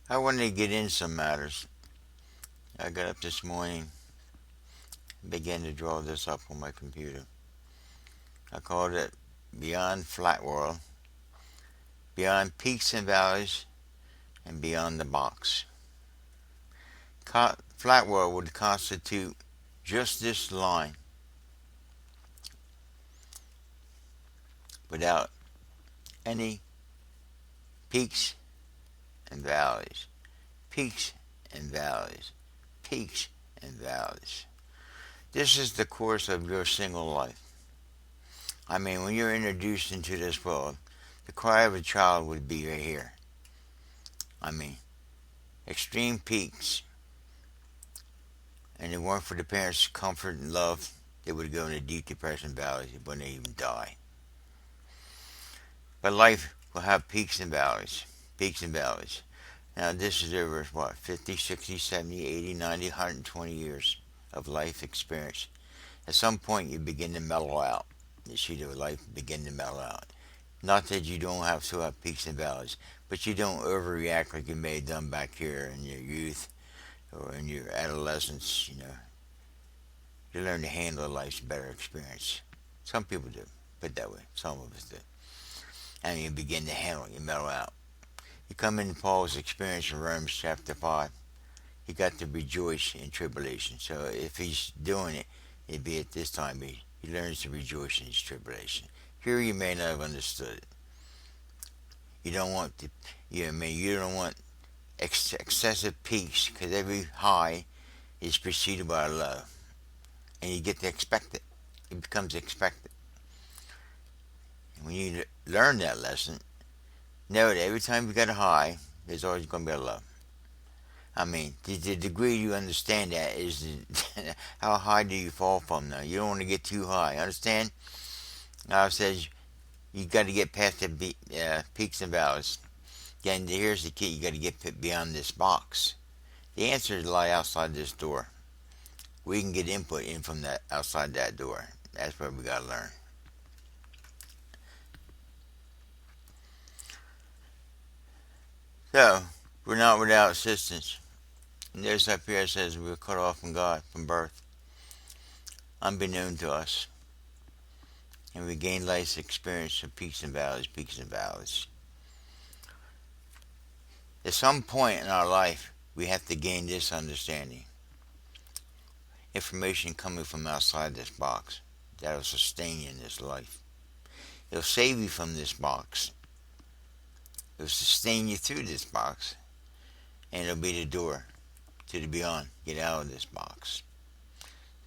I wanted to get in some matters. I got up this morning, began to draw this up on my computer. I called it Beyond Flat World, Beyond Peaks and Valleys, and Beyond the Box. Flat World would constitute just this line without any peaks and valleys, peaks and valleys, peaks and valleys. This is the course of your single life. I mean, when you're introduced into this world, the cry of a child would be right here. I mean, extreme peaks. And if it weren't for the parents' comfort and love, they would go into deep depression valleys when they even die. But life will have peaks and valleys, peaks and valleys. Now this is over, 50, 60, 70, 80, 90, 120 years of life experience. At some point you begin to mellow out. You see the life begin to mellow out. Not that you don't have to have peaks and valleys, but you don't overreact like you may have done back here in your youth or in your adolescence. You learn to handle life's better experience. Some people do, put it that way. Some of us do. And you begin to handle it, you mellow out. You come into Paul's experience in Romans chapter 5. He got to rejoice in tribulation. So if he's doing it, it'd be at this time he learns to rejoice in his tribulation. Here you may not have understood it. You don't want you don't want excessive peaks, because every high is preceded by a low, and you get to expect it. It becomes expected. And when you learn that lesson, know that every time you get a high, there's always going to be a low. I mean, the degree you understand that is how high do you fall from now. You don't want to get too high. Understand? Now it says you got to get past the peaks and valleys. Again, here's the key. You got to get beyond this box. The answers lie outside this door. We can get input in from that outside that door. That's what we got to learn. So, we're not without assistance. And there's up here it says we were cut off from God from birth, unbeknown to us. And we gain life's experience of peaks and valleys, peaks and valleys. At some point in our life, we have to gain this understanding. Information coming from outside this box that will sustain you in this life. It'll save you from this box. It'll sustain you through this box. And it'll be the door to the beyond. Get out of this box.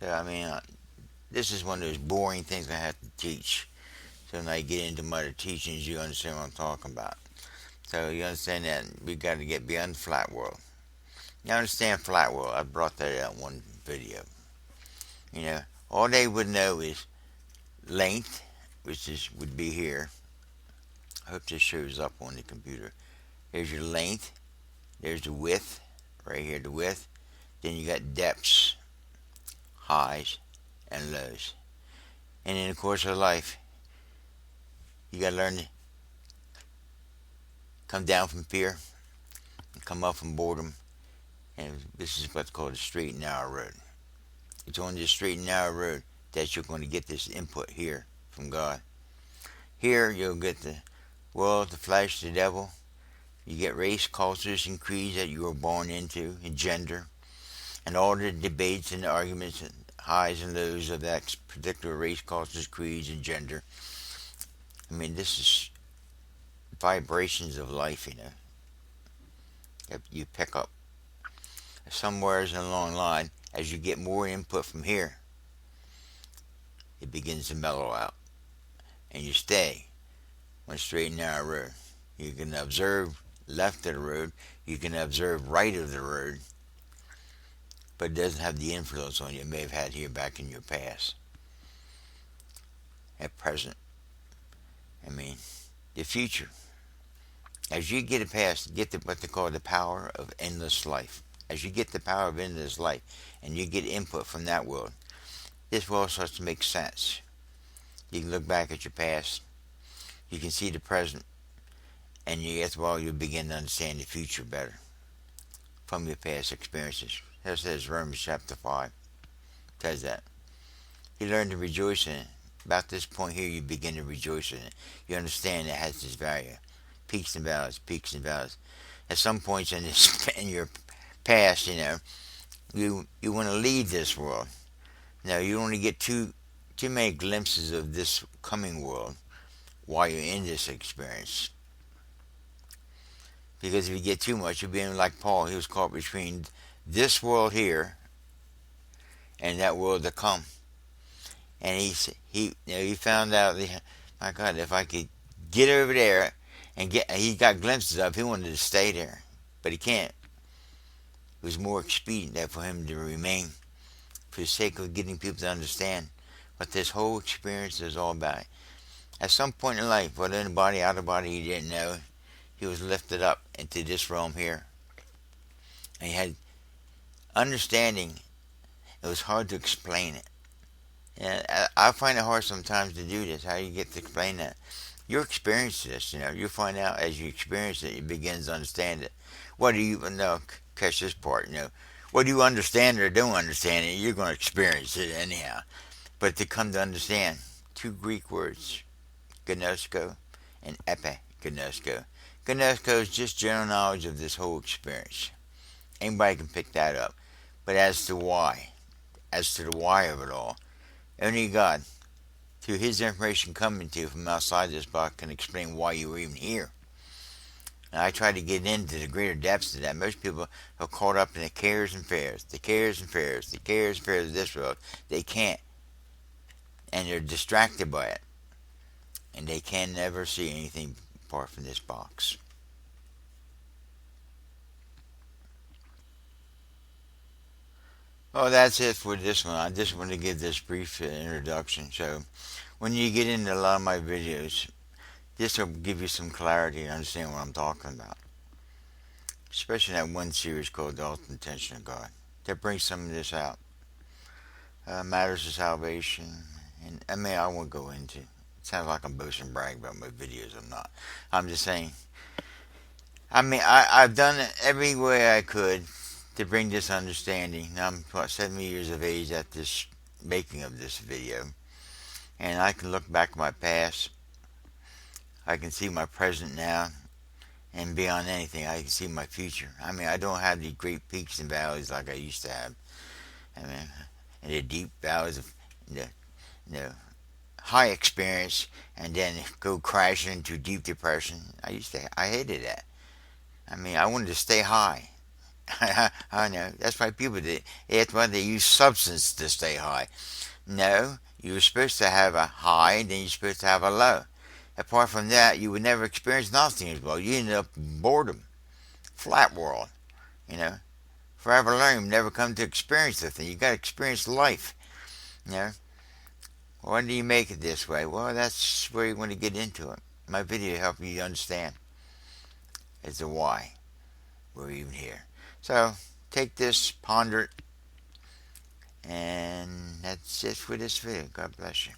So, I mean, this is one of those boring things I have to teach. So when I get into my other teachings, you understand what I'm talking about. So you understand that we got to get beyond the flat world. You understand flat world? I brought that out in one video. All they would know is length, which would be here. I hope this shows up on the computer. There's your length. There's the width. Right here, the width. Then you got depths, highs, and lows. And in the course of life, you got to learn to come down from fear and come up from boredom. And this is what's called the straight and narrow road. It's on this straight and narrow road that you're going to get this input here from God. Here you'll get the world, the flesh, the devil. You get race, cultures, and creeds that you were born into, and gender, and all the debates and the arguments and highs and lows of that particular race, cultures, creeds, and gender. I mean, this is vibrations of life, that you pick up. Somewheres along the line, as you get more input from here, it begins to mellow out. And you stay on a straight and narrow road. You can observe left of the road, you can observe right of the road, but it doesn't have the influence on you it may have had here back in your past. At present, I mean, the future. As you get it past, get what they call the power of endless life. As you get the power of endless life, and you get input from that world, this world starts to make sense. You can look back at your past, you can see the present, and after a while you'll begin to understand the future better. from your past experiences. That says Romans chapter 5. Says that. You learn to rejoice in it. About this point here, you begin to rejoice in it. You understand it has this value. Peaks and valleys, peaks and valleys. At some points in this, in your past, you want to leave this world. Now, you only get too many glimpses of this coming world while you're in this experience. Because if you get too much, you'll be like Paul. He was caught between this world here and that world to come. And he found out, my God, if I could get over there and he got glimpses of, he wanted to stay there, but he can't. It was more expedient that for him to remain, for the sake of getting people to understand what this whole experience is all about. At some point in life, whether in the body, out of the body, he didn't know, he was lifted up into this realm here. And he had understanding. It was hard to explain it. And I find it hard sometimes to do this. How you get to explain that? You experience this, you find out as you experience it, you begin to understand it. What do you know? Catch this part, whether you understand it or don't understand it, you're going to experience it anyhow. But to come to understand, two Greek words, gnosko and epignosko. Gnosko is just general knowledge of this whole experience. Anybody can pick that up. But as to the why of it all, only God, through His information coming to you from outside this box, can explain why you were even here. And I try to get into the greater depths of that. Most people are caught up in the cares and fears, the cares and fears, the cares and fears of this world. They can't. And they're distracted by it. And they can never see anything apart from this box. Well, that's it for this one. I just want to give this brief introduction. So, when you get into a lot of my videos, this will give you some clarity and understand what I'm talking about. Especially that one series called The Ultimate Intention of God. That brings some of this out. Matters of salvation. And I won't go into it. It sounds like I'm boasting and bragging about my videos. I'm not. I'm just saying. I've done it every way I could to bring this understanding. I'm 70 years of age at this making of this video. And I can look back at my past. I can see my present now. And beyond anything, I can see my future. I don't have the great peaks and valleys like I used to have. And the deep valleys of the high experience and then go crashing into deep depression. I hated that. I wanted to stay high. I know. That's why people did. That's why they use substance to stay high. No, you were supposed to have a high, and then you're supposed to have a low. Apart from that, you would never experience nothing as well. You end up in boredom, flat world. Forever alone, never come to experience the thing. You got to experience life. Why do you make it this way? Well, that's where you want to get into it. My video help you understand. It's the why we're even here. So, take this, ponder it, and that's it for this video. God bless you.